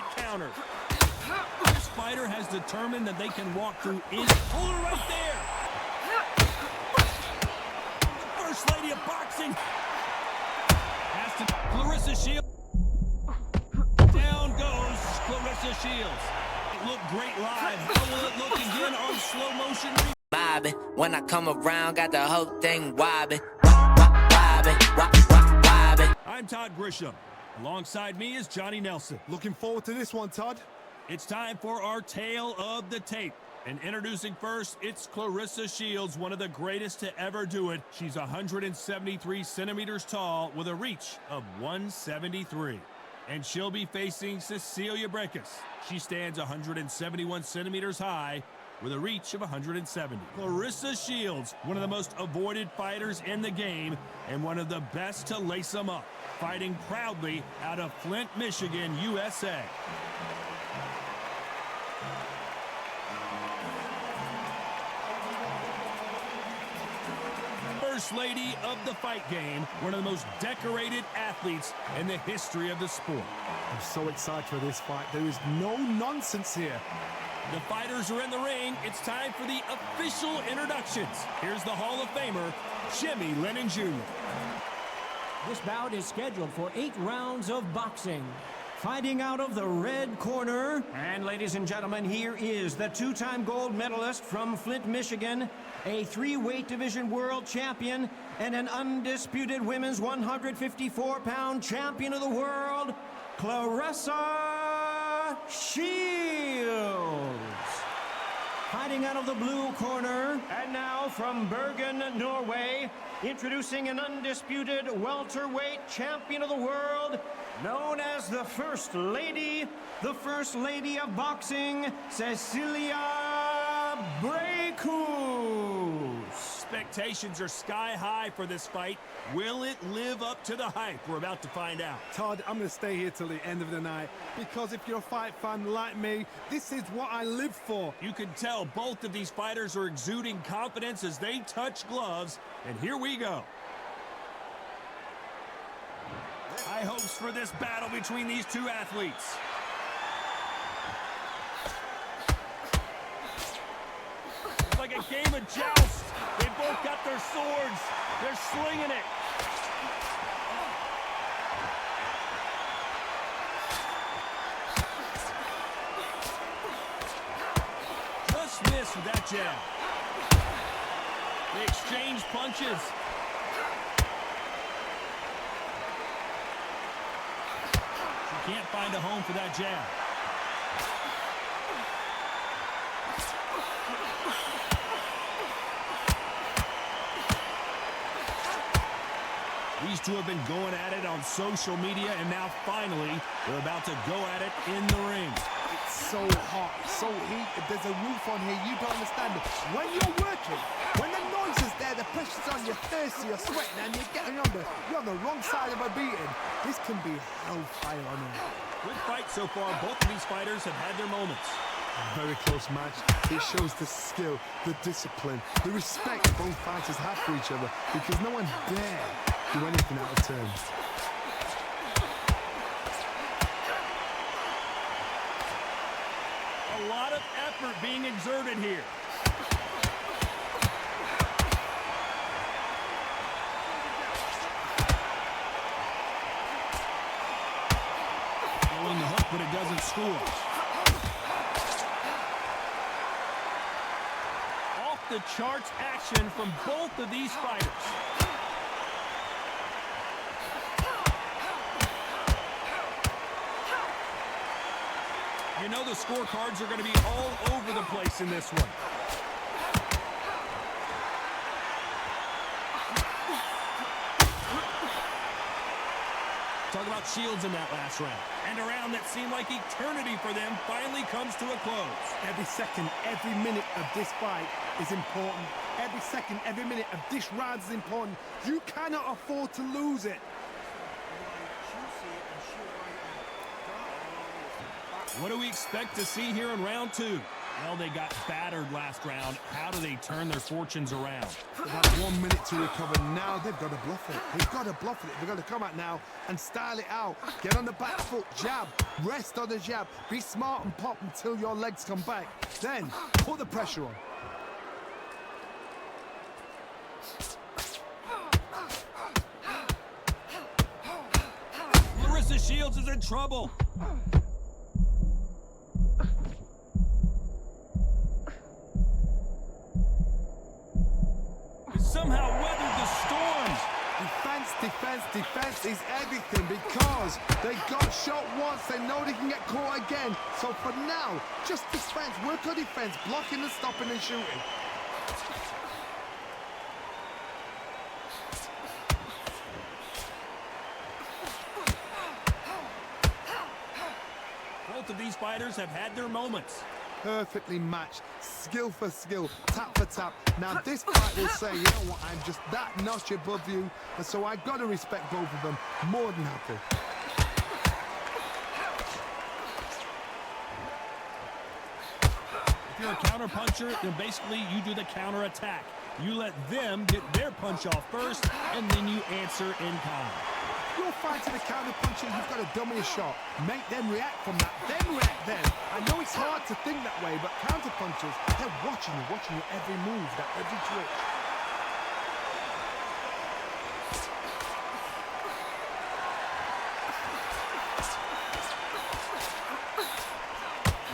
get countered. This fighter has determined that they can walk through any... Hold her right there! First lady of boxing. Has to... Claressa Shields. Down goes Claressa Shields. It looked great live. How will it look again on slow motion? Vibing. When I come around, got the whole thing wobbing. Wobbing. I'm Todd Grisham. Alongside me is Johnny Nelson. Looking forward to this one, Todd. It's time for our tale of the tape. And introducing first, it's Claressa Shields, one of the greatest to ever do it. She's 173 centimeters tall with a reach of 173. And she'll be facing Cecilia Braekhus. She stands 171 centimeters high with a reach of 170. Claressa Shields, one of the most avoided fighters in the game and one of the best to lace them up, fighting proudly out of Flint, Michigan, USA. First lady of the fight game, one of the most decorated athletes in the history of the sport. I'm so excited for this fight. There is no nonsense here. The fighters are in the ring. It's time for the official introductions. Here's the Hall of Famer, Jimmy Lennon Jr. This bout is scheduled for 8 rounds of boxing. Fighting out of the red corner, and ladies and gentlemen, here is the 2-time gold medalist from Flint, Michigan, a 3-weight division world champion, and an undisputed women's 154-pound champion of the world, Claressa Shields. Fighting out of the blue corner, and now from Bergen, Norway, introducing an undisputed welterweight champion of the world, known as the First Lady of Boxing, Cecilia Braekhus. Expectations are sky high for this fight. Will it live up to the hype? We're about to find out. Todd, I'm going to stay here till the end of the night because if you're a fight fan like me, this is what I live for. You can tell both of these fighters are exuding confidence as they touch gloves, and here we go. High hopes for this battle between these two athletes. It's like a game of joust. They both got their swords. They're slinging it. Just missed with that jab. They exchange punches. Can't find a home for that jab. These two have been going at it on social media, and now finally they're about to go at it in the ring. It's so hot, so heated. There's a roof on here. You don't understand it. When you're working, when the noise is there, the pressure's on, you're thirsty, you're sweating, and you're getting you're on the wrong side of a beating. This can be hellfire on here. Good fight so far. Both of these fighters have had their moments. Very close match. It shows the skill, the discipline, the respect both fighters have for each other because no one dare do anything out of turn. A lot of effort being exerted here. Throwing the hook, but it doesn't score. Off the charts action from both of these fighters. You know the scorecards are going to be all over the place in this one. Talk about Shields in that last round. And a round that seemed like eternity for them finally comes to a close. Every second, every minute of this fight is important. Every second, every minute of this round is important. You cannot afford to lose it. What do we expect to see here in round 2? Well, they got battered last round. How do they turn their fortunes around? They've had 1 minute to recover. Now they've got to bluff it. They've got to bluff it. They've got to come out now and style it out. Get on the back foot, jab, rest on the jab. Be smart and pop until your legs come back. Then put the pressure on. Claressa Shields is in trouble. Somehow weathered the storms. Defense, defense, defense is everything because they got shot once. They know they can get caught again. So for now, just defense. Work on defense, blocking and stopping and shooting. Both of these fighters have had their moments. Perfectly matched, skill for skill, tap for tap. Now this fight will say, you know what, I'm just that notch above you, and so I got to respect both of them. More than happy. If you're a counter puncher, then basically you do the counter attack. You let them get their punch off first, and then you answer in kind. You're fighting a counter puncher, you've got to dummy a shot. Make them react from that, then react then. I know it's hard to think that way, but counter punchers, they're watching you every move, that every twitch.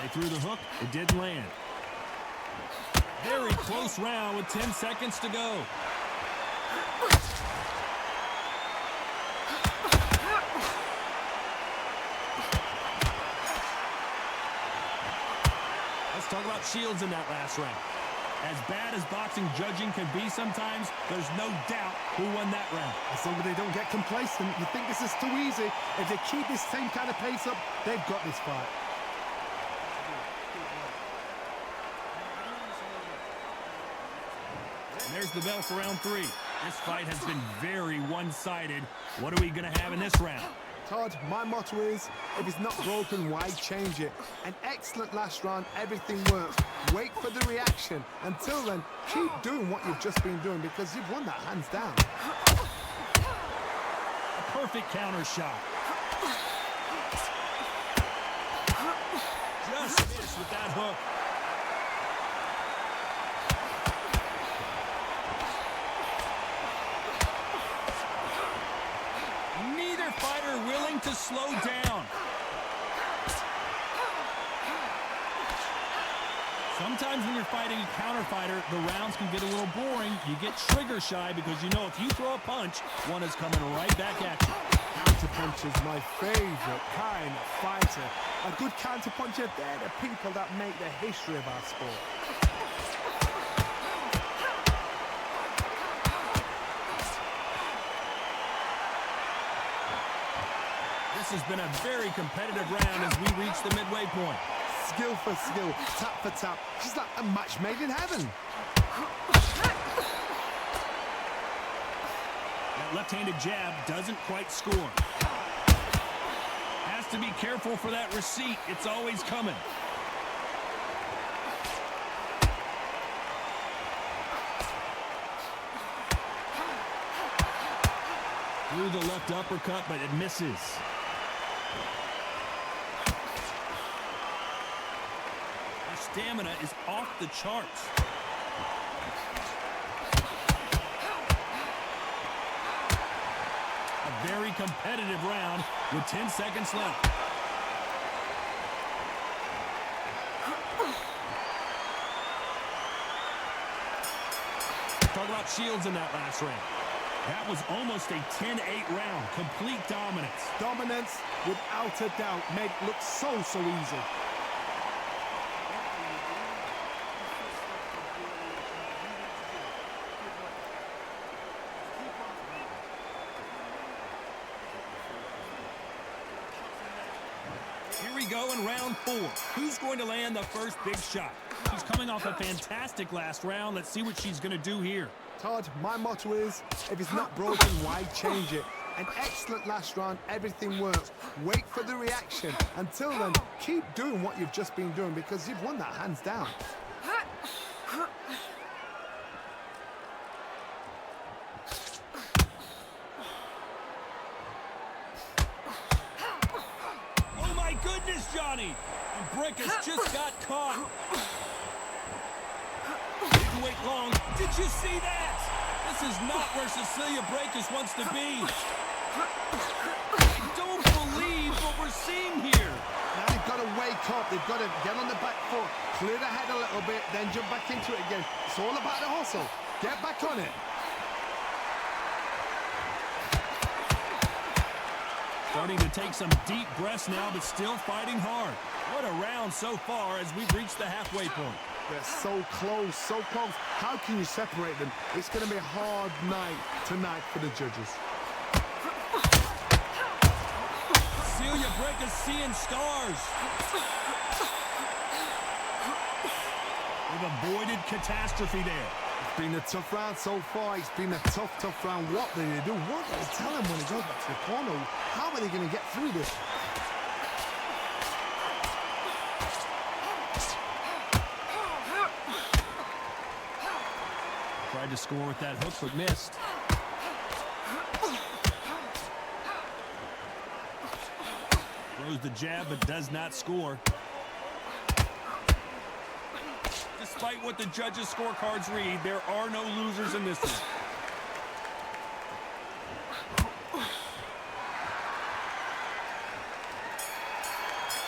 They threw the hook, it didn't land. Very close round with 10 seconds to go. Let's talk about Shields in that last round. As bad as boxing judging can be sometimes, there's no doubt who won that round. As long as they don't get complacent, you think this is too easy. If they keep this same kind of pace up, they've got this fight. And there's the bell for round 3. This fight has been very one-sided. What are we going to have in this round? Todd, my motto is, if it's not broken, why change it? An excellent last round, everything works. Wait for the reaction. Until then, keep doing what you've just been doing because you've won that hands down. A perfect counter shot. Just missed with that hook. Fighter willing to slow down. Sometimes when you're fighting a counter fighter, the rounds can get a little boring. You get trigger shy because you know if you throw a punch, one is coming right back at you. Counter punchers, my favorite kind of fighter. A good counter puncher, they're the people that make the history of our sport. This has been a very competitive round as we reach the midway point. Skill for skill, tap for tap, just like a match made in heaven. That left-handed jab doesn't quite score. Has to be careful for that receipt. It's always coming. Threw the left uppercut, but it misses. Stamina is off the charts. A very competitive round with 10 seconds left. Talk about Shields in that last round. That was almost a 10-8 round. Complete dominance. Dominance, without a doubt, made it look so easy. Here we go in round 4. Who's going to land the first big shot? She's coming off a fantastic last round. Let's see what she's going to do here. Todd, my motto is, if it's not broken, why change it? An excellent last round. Everything works. Wait for the reaction. Until then, keep doing what you've just been doing because you've won that hands down. Oh my goodness, Johnny! And Braekhus just got caught. Didn't wait long. Did you see that? This is not where Cecilia Braekhus wants to be. I don't believe what we're seeing here. Now they've got to wake up. They've got to get on the back foot, clear the head a little bit, then jump back into it again. It's all about the hustle. Get back on it. Starting to take some deep breaths now, but still fighting hard. What a round so far as we've reached the halfway point. They're so close, so close. How can you separate them? It's going to be a hard night tonight for the judges. Cecilia Braekhus seeing stars. They've avoided catastrophe there. It's been a tough round so far. It's been a tough round. What do they do? What do they tell them when they go back to the corner? How are they going to get through this? Tried to score with that hook, but missed. Throws the jab, but does not score. Despite what the judges' scorecards read, there are no losers in this one.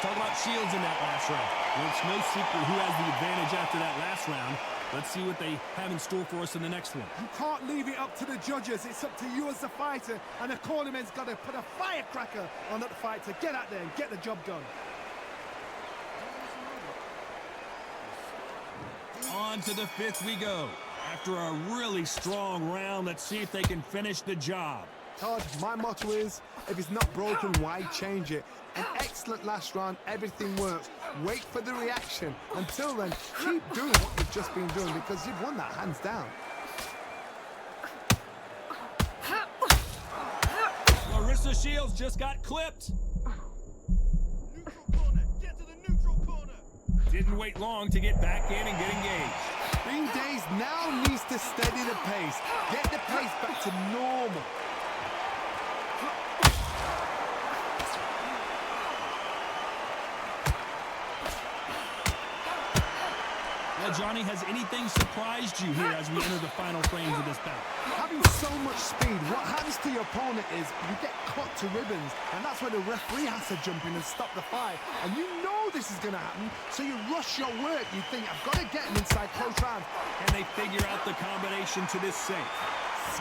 Talk about Shields in that last round. Well, it's no secret who has the advantage after that last round. Let's see what they have in store for us in the next one. You can't leave it up to the judges. It's up to you as the fighter. And the cornerman's got to put a firecracker on that fight to get out there and get the job done. On to the fifth we go. After a really strong round, let's see if they can finish the job. Todd, my motto is, if it's not broken, why change it? An excellent last round, everything works. Wait for the reaction. Until then, keep doing what you've just been doing because you've won that hands down. Claressa Shields just got clipped. Neutral corner, get to the neutral corner. Didn't wait long to get back in and get engaged. Green Days now needs to steady the pace. Get the pace back to normal. Well, Johnny, has anything surprised you here as we enter the final frames of this bout? Having so much speed, what happens to your opponent is you get cut to ribbons, and that's where the referee has to jump in and stop the fight. And you know this is going to happen, so you rush your work. You think, I've got to get him inside close round. Can they figure out the combination to this safe?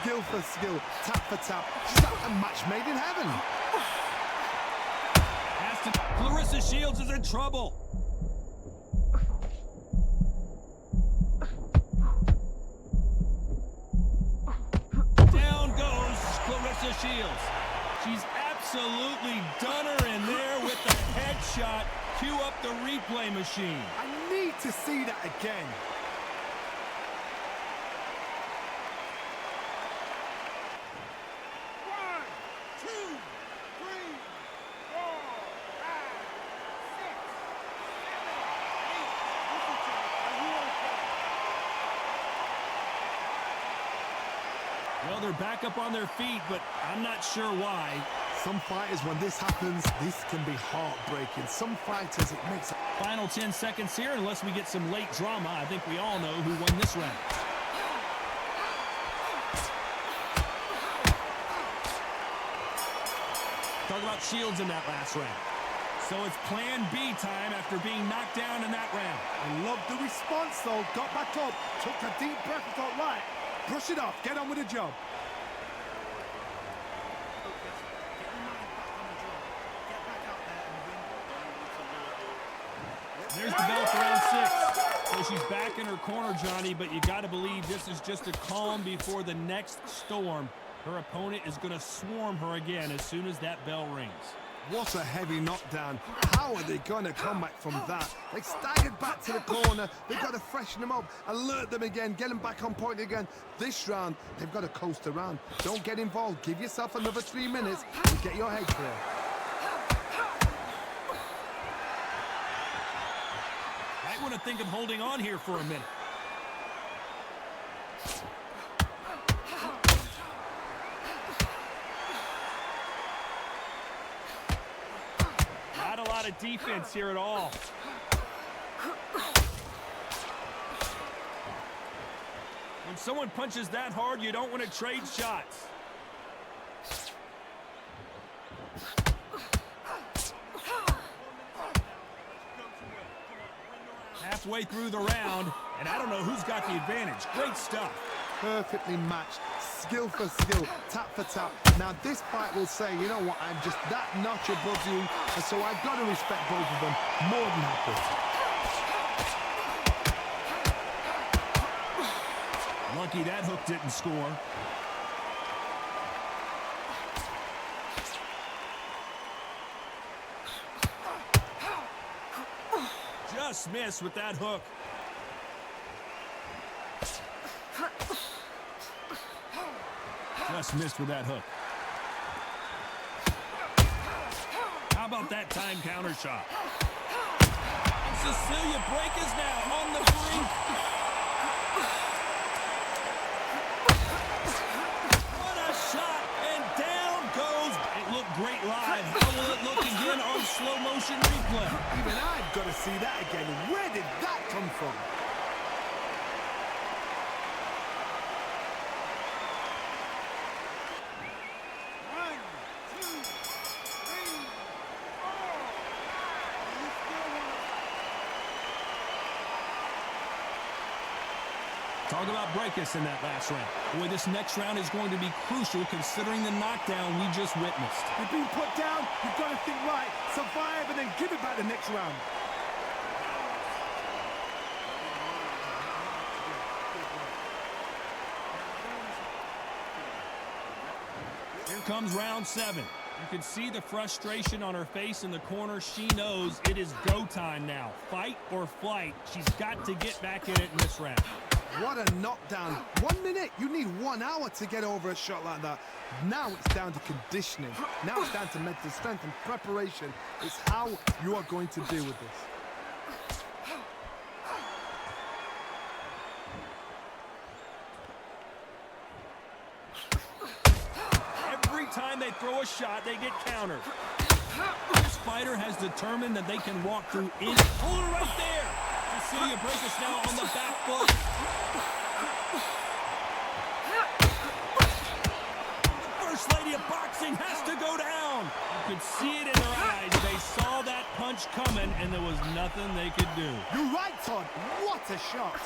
Skill for skill, tap for tap. Just like a match made in heaven. Claressa Shields is in trouble. Claressa Shields. She's absolutely done her in there with the headshot. Cue up the replay machine. I need to see that again. Well, they're back up on their feet, but I'm not sure why. Some fighters, when this happens, this can be heartbreaking. Some fighters, it makes... Final 10 seconds here, unless we get some late drama. I think we all know who won this round. Talk about Shields in that last round. So it's plan B time after being knocked down in that round. I love the response, though. Got back up, took a deep breath and thought, right, brush it off, get on with the job. There's the bell for round 6. So she's back in her corner, Johnny, but you got to believe this is just a calm before the next storm. Her opponent is going to swarm her again as soon as that bell rings. What a heavy knockdown. How are they going to come back from that? They staggered back to the corner. They've got to freshen them up, alert them again, get them back on point again. This round, they've got to coast around. Don't get involved. Give yourself another 3 minutes to get your head clear. Might want to think of holding on here for a minute. Not a lot of defense here at all. When someone punches that hard, you don't want to trade shots. Halfway through the round, and I don't know who's got the advantage. Great stuff. Perfectly matched, skill for skill, tap for tap. Now this fight will say, you know what, I'm just that notch above you, and so I've got to respect both of them more than happy. Lucky that hook didn't score. Just missed with that hook. Just missed with that hook. How about that time counter shot? And Cecilia Braekhus now on the brink. What a shot, and down goes. It looked great live. How will it look again on slow motion replay? Even I've got to see that again. Where did that come from? Talk about Braekhus in that last round. Boy, this next round is going to be crucial considering the knockdown we just witnessed. You've been put down, you've got to think right, survive, and then give it back the next round. Here comes round 7. You can see the frustration on her face in the corner. She knows it is go time now. Fight or flight. She's got to get back in it in this round. What a knockdown. 1 minute. You need 1 hour to get over a shot like that. Now it's down to conditioning. Now it's down to mental strength and preparation. It's how you are going to deal with this. Every time they throw a shot, they get countered. This fighter has determined that they can walk through any... Hold her right there! Cecilia Braekhus now on the back foot. The First Lady of Boxing has to go down. You could see it in their eyes. They saw that punch coming, and there was nothing they could do. You're right, Todd. What a shot.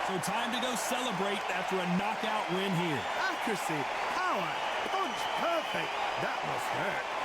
So time to go celebrate after a knockout win here. Accuracy, power, punch, perfect. That must hurt.